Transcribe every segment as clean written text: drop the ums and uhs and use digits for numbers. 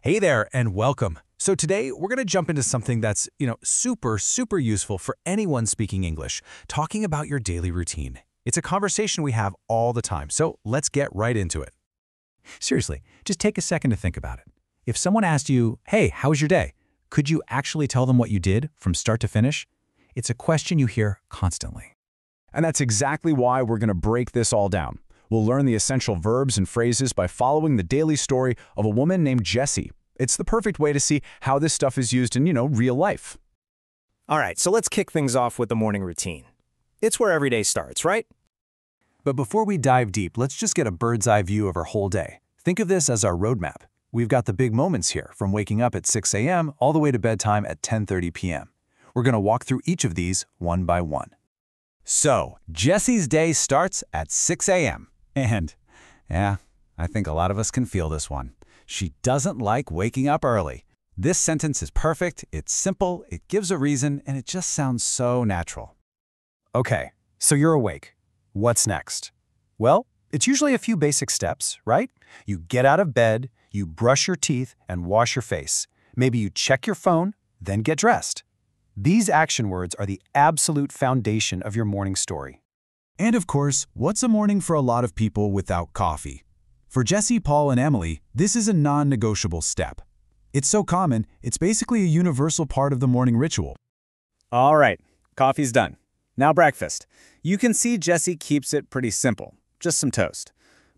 Hey there and welcome. So today we're going to jump into something that's, super useful for anyone speaking English, talking about your daily routine. It's a conversation we have all the time, so let's get right into it. Seriously, just take a second to think about it. If someone asked you, "Hey, how was your day?" Could you actually tell them what you did from start to finish? It's a question you hear constantly. And that's exactly why we're going to break this all down. We'll learn the essential verbs and phrases by following the daily story of a woman named Jessie. It's the perfect way to see how this stuff is used in, real life. All right, so let's kick things off with the morning routine. It's where every day starts, right? But before we dive deep, let's just get a bird's eye view of our whole day. Think of this as our roadmap. We've got the big moments here, from waking up at 6 a.m. all the way to bedtime at 10:30 p.m. We're going to walk through each of these one by one. So, Jessie's day starts at 6 a.m. And, I think a lot of us can feel this one. She doesn't like waking up early. This sentence is perfect, it's simple, it gives a reason, and it just sounds so natural. Okay, so you're awake. What's next? Well, it's usually a few basic steps, right? You get out of bed, you brush your teeth, and wash your face. Maybe you check your phone, then get dressed. These action words are the absolute foundation of your morning story. And of course, what's a morning for a lot of people without coffee? For Jessie, Paul, and Emily, this is a non-negotiable step. It's so common, it's basically a universal part of the morning ritual. All right, coffee's done. Now breakfast. You can see Jessie keeps it pretty simple, just some toast.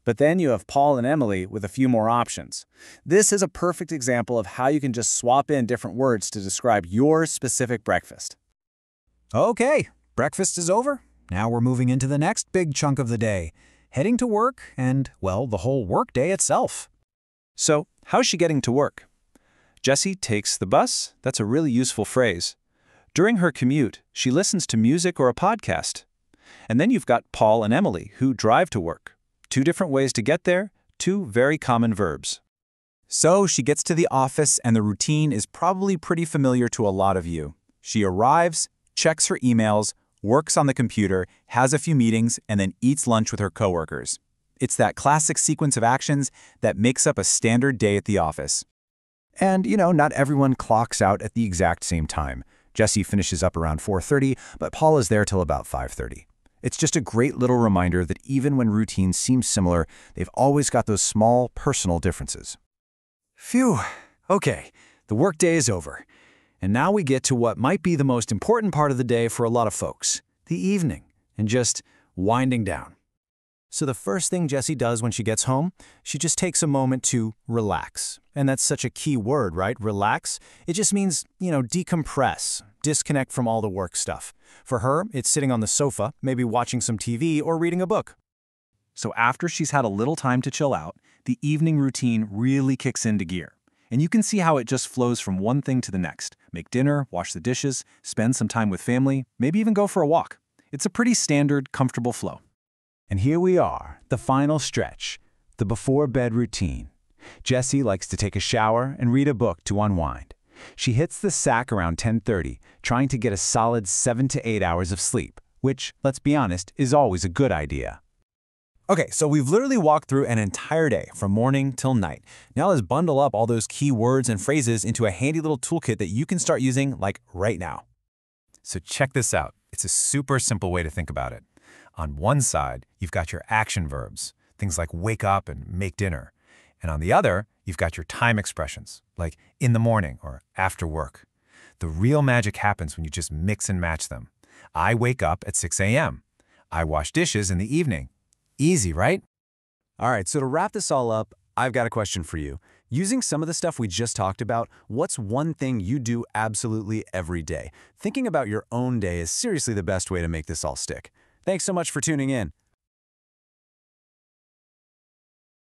But then you have Paul and Emily with a few more options. This is a perfect example of how you can just swap in different words to describe your specific breakfast. Okay, breakfast is over. Now we're moving into the next big chunk of the day, heading to work and, well, the whole work day itself. So, how's she getting to work? Jessie takes the bus. That's a really useful phrase. During her commute, she listens to music or a podcast. And then you've got Paul and Emily, who drive to work. Two different ways to get there, two very common verbs. So she gets to the office and the routine is probably pretty familiar to a lot of you. She arrives, checks her emails, works on the computer, has a few meetings, and then eats lunch with her coworkers. It's that classic sequence of actions that makes up a standard day at the office. And, not everyone clocks out at the exact same time. Jessie finishes up around 4:30, but Paul is there till about 5:30. It's just a great little reminder that even when routines seem similar, they've always got those small, personal differences. Phew. Okay, the workday is over. And now we get to what might be the most important part of the day for a lot of folks, the evening, and just winding down. So the first thing Jessie does when she gets home, she just takes a moment to relax. And that's such a key word, right? Relax. It just means, decompress, disconnect from all the work stuff. For her, it's sitting on the sofa, maybe watching some TV or reading a book. So after she's had a little time to chill out, the evening routine really kicks into gear. And you can see how it just flows from one thing to the next. Make dinner, wash the dishes, spend some time with family, maybe even go for a walk. It's a pretty standard, comfortable flow. And here we are, the final stretch, the before-bed routine. Jessie likes to take a shower and read a book to unwind. She hits the sack around 10:30, trying to get a solid 7 to 8 hours of sleep, which, let's be honest, is always a good idea. Okay, so we've literally walked through an entire day, from morning till night. Now let's bundle up all those key words and phrases into a handy little toolkit that you can start using, like, right now. So check this out. It's a super simple way to think about it. On one side, you've got your action verbs, things like wake up and make dinner. And on the other, you've got your time expressions, like in the morning or after work. The real magic happens when you just mix and match them. I wake up at 6 a.m. I wash dishes in the evening. Easy, right? All right, so to wrap this all up, I've got a question for you. Using some of the stuff we just talked about, what's one thing you do absolutely every day? Thinking about your own day is seriously the best way to make this all stick. Thanks so much for tuning in.